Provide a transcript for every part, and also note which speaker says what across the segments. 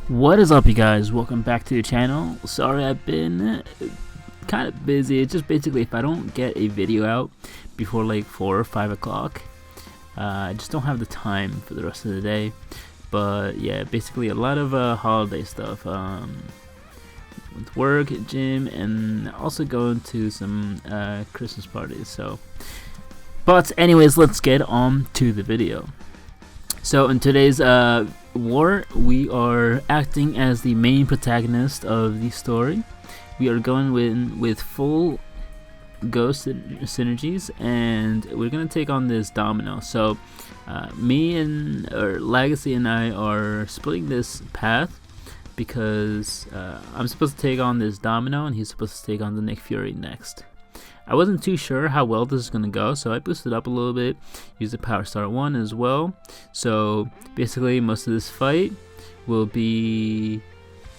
Speaker 1: What is up, you guys? Welcome back to the channel. Sorry I've been kind of busy. It's just basically if I don't get a video out before like 4 or 5 o'clock, I just don't have the time for the rest of the day. But yeah, basically a lot of holiday stuff with work, gym, and also going to some Christmas parties. But anyways, let's get on to the video. So in today's war, we are acting as the main protagonist of the story. We are going with full ghost synergies, and we're gonna take on this domino. So me and Legacy and I are splitting this path because I'm supposed to take on this domino and he's supposed to take on the Nick Fury next. I wasn't too sure how well this is going to go, so I boosted up a little bit, used the Power Star 1 as well. So basically most of this fight will be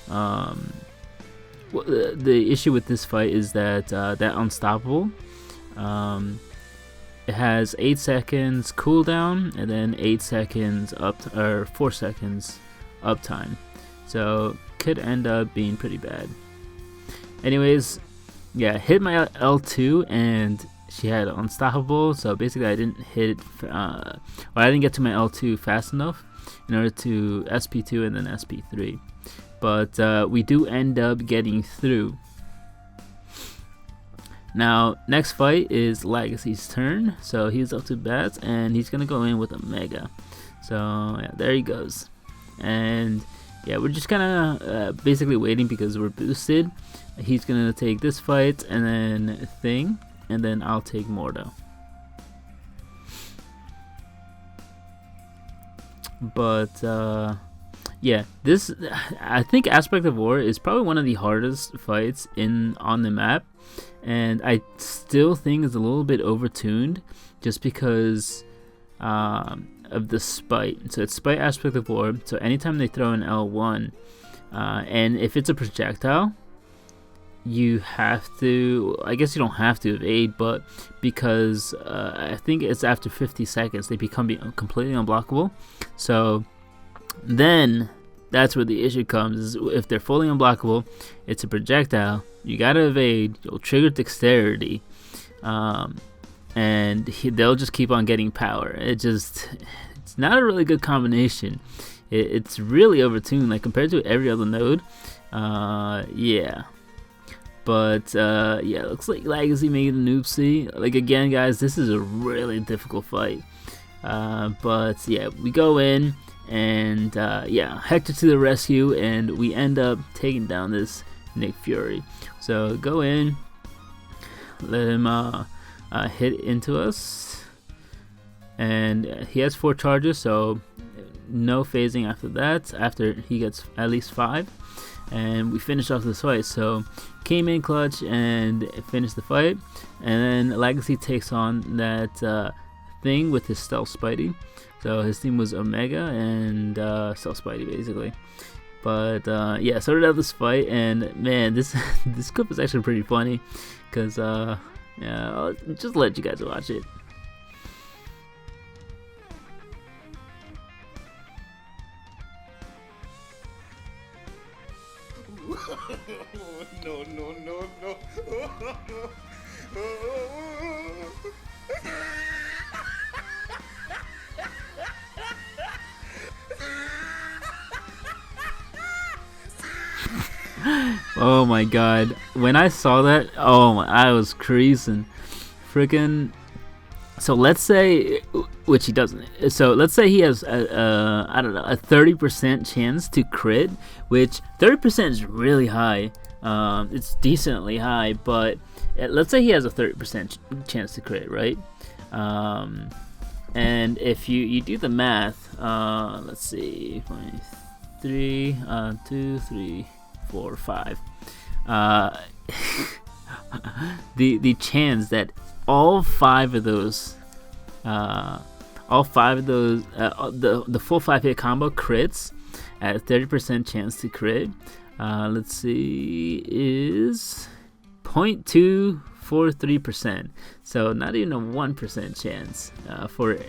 Speaker 1: the issue with this fight is that that unstoppable, it has 8 seconds cooldown and then 8 seconds or 4 seconds uptime, so could end up being pretty bad. Anyways, yeah, hit my L2 and she had unstoppable, so basically I didn't hit or I didn't get to my L2 fast enough in order to SP2 and then SP3, but we do end up getting through. Now next fight is Legacy's turn, so he's up to bat and he's gonna go in with a Mega. So yeah, there he goes, and yeah, we're just kind of basically waiting because we're boosted. He's gonna take this fight and then thing, and then I'll take Mordo. But yeah, this, I think Aspect of War is probably one of the hardest fights on the map, and I still think it's a little bit overtuned just because of the spite. So it's spite Aspect of War, so anytime they throw an L1 and if it's a projectile, you have to, I guess you don't have to evade, but because I think it's after 50 seconds they become completely unblockable. So then that's where the issue comes, is if they're fully unblockable, it's a projectile, you gotta evade, you'll trigger dexterity, and they'll just keep on getting power. It's not a really good combination. It's really overtuned, like compared to every other node. Yeah. But yeah, looks like Legacy made a noobsy. Like again, guys, this is a really difficult fight. But yeah, we go in and yeah, Hector to the rescue, and we end up taking down this Nick Fury. So go in, let him hit into us, and he has 4 charges, so no phasing after that. After he gets at least 5. And we finished off this fight, so came in clutch and finished the fight. And then Legacy takes on that thing with his stealth Spidey. So his team was Omega and stealth Spidey basically. But yeah, started out this fight, and man, this clip is actually pretty funny because yeah, I'll just let you guys watch it.
Speaker 2: No, no, no, no.
Speaker 1: Oh my god, when I saw that, oh, I was creasing. Freaking. So let's say, which he doesn't, so let's say he has I don't know, a 30% chance to crit, which 30% is really high. It's decently high, but let's say he has a 30% chance to crit, right? And if you do the math, let's see, 3, 2, 3, 4, 5. The chance that all 5 of those, the full 5-hit combo crits at a 30% chance to crit, let's see, is 0.243%. So not even a 1% chance to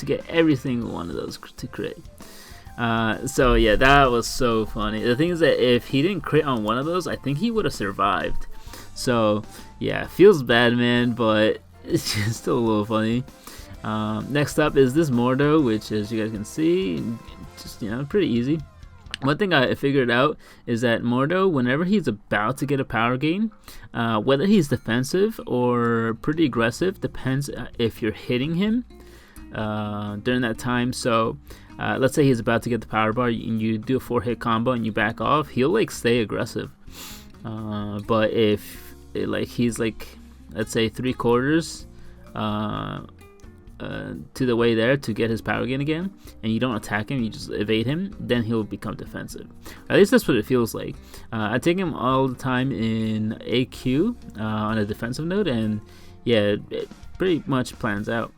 Speaker 1: get every single one of those to crit. So yeah, that was so funny. The thing is that if he didn't crit on one of those, I think he would have survived. So yeah, feels bad, man, but it's just still a little funny. Next up is this Mordo, which, as you guys can see, just pretty easy. One thing I figured out is that Mordo, whenever he's about to get a power gain, whether he's defensive or pretty aggressive, depends if you're hitting him during that time. So let's say he's about to get the power bar and you do a 4-hit combo and you back off, he'll like stay aggressive. But if he's like, let's say 3/4 to the way there to get his power gain again, and you don't attack him, you just evade him, then he'll become defensive. At least that's what it feels like. I take him all the time in AQ on a defensive node, and yeah, it pretty much plans out.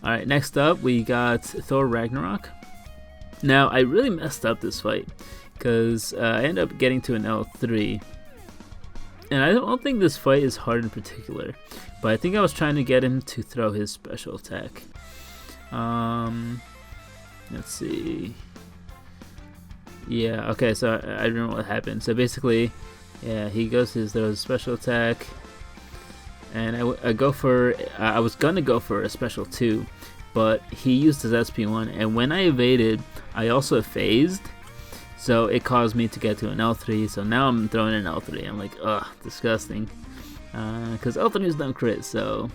Speaker 1: Alright, next up we got Thor Ragnarok. Now I really messed up this fight because I ended up getting to an L3. And I don't think this fight is hard in particular, but I think I was trying to get him to throw his special attack. Let's see. Yeah, okay, so I don't know what happened. So basically, yeah, he goes to throw his special attack, and I was gonna go for a special 2, but he used his SP1, and when I evaded, I also phased. So it caused me to get to an L3, so now I'm throwing an L3. I'm like, ugh, disgusting. Because L3s don't crit, so...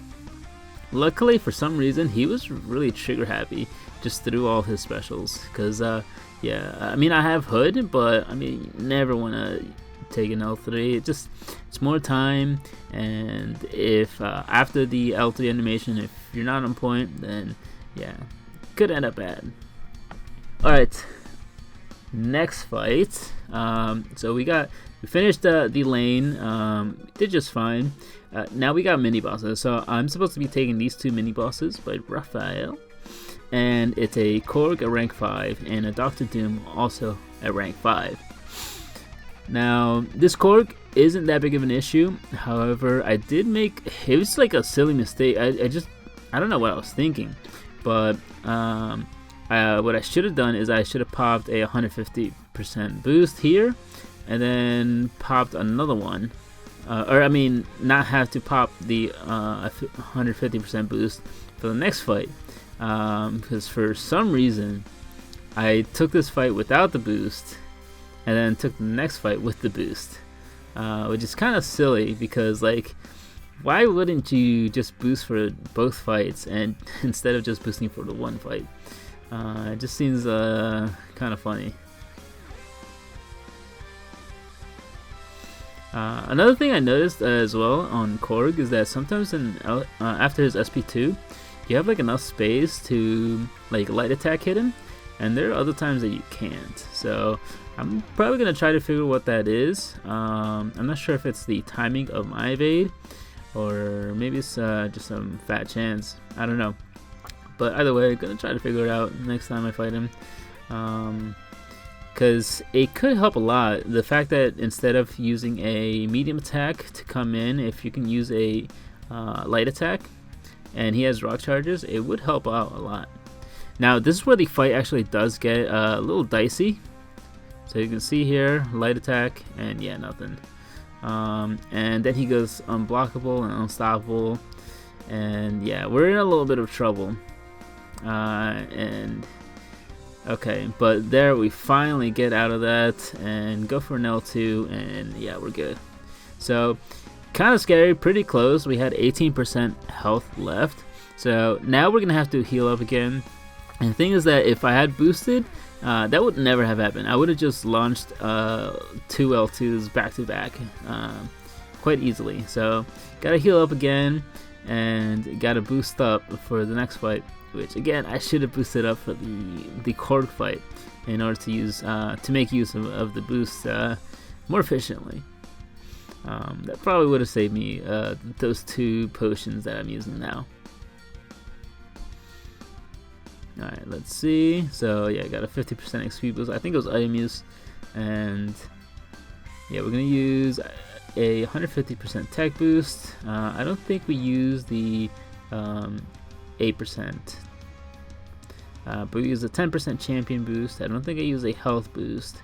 Speaker 1: Luckily, for some reason, he was really trigger happy. Just threw all his specials. Because, yeah, I mean, I have Hood, but, I mean, you never want to take an L3. It's more time, and if, after the L3 animation, if you're not on point, then, yeah, could end up bad. Alright. Next fight, so we finished the lane, did just fine. Now we got mini bosses, so I'm supposed to be taking these 2 mini bosses by Raphael, and it's a Korg at rank 5 and a Dr. Doom also at rank 5. Now this Korg isn't that big of an issue, however I did make, it was like a silly mistake. I don't know what I was thinking, but what I should have done is I should have popped a 150% boost here, and then popped another one, or I mean, not have to pop the 150% boost for the next fight, because for some reason I took this fight without the boost, and then took the next fight with the boost, which is kind of silly because like, why wouldn't you just boost for both fights and instead of just boosting for the one fight? It just seems kind of funny. Another thing I noticed as well on Korg is that sometimes after his SP2, you have like enough space to like light attack hit him, and there are other times that you can't. So I'm probably gonna try to figure what that is. I'm not sure if it's the timing of my evade, or maybe it's just some fat chance. I don't know. But either way, I'm gonna try to figure it out next time I fight him, because it could help a lot. The fact that instead of using a medium attack to come in, if you can use a light attack, and he has rock charges, it would help out a lot. Now this is where the fight actually does get a little dicey. So you can see here, light attack, and yeah, nothing. And then he goes unblockable and unstoppable, and yeah, we're in a little bit of trouble. And okay, but there we finally get out of that and go for an L2, and yeah, we're good. So kind of scary, pretty close. We had 18% health left, so now we're gonna have to heal up again. And the thing is that if I had boosted, that would never have happened. I would have just launched 2 L2s back to back quite easily. So gotta heal up again and gotta boost up for the next fight, which again I should have boosted up for the Korg fight in order to use to make use of the boost more efficiently. That probably would have saved me those 2 potions that I'm using now. Alright, let's see. So yeah, I got a 50% XP boost. I think it was item use, and yeah, we're gonna use a 150% tech boost. I don't think we use the 8%. But we use a 10% champion boost. I don't think I use a health boost.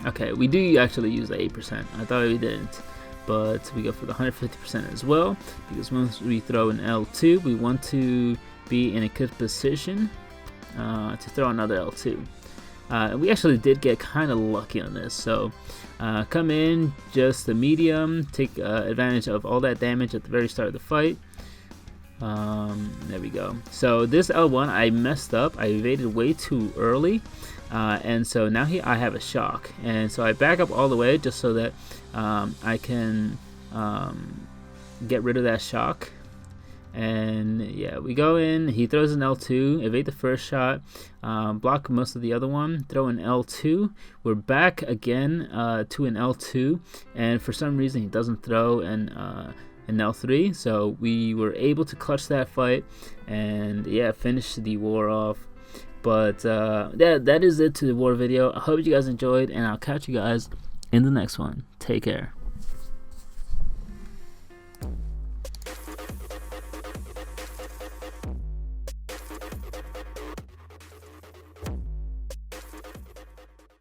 Speaker 1: Okay, we do actually use the 8%. I thought we didn't, but we go for the 150% as well, because once we throw an L2, we want to be in a good position to throw another L2. And we actually did get kind of lucky on this. So come in, just the medium, take advantage of all that damage at the very start of the fight. There we go. So this L1 I messed up. I evaded way too early, and so now I have a shock, and so I back up all the way just so that I can get rid of that shock. And yeah, we go in, he throws an L2, evade the first shot, block most of the other one, throw an L2, we're back again to an L2, and for some reason he doesn't throw an L3, so we were able to clutch that fight and yeah, finish the war off. But that is it to the war video. I hope you guys enjoyed, and I'll catch you guys in the next one. Take care.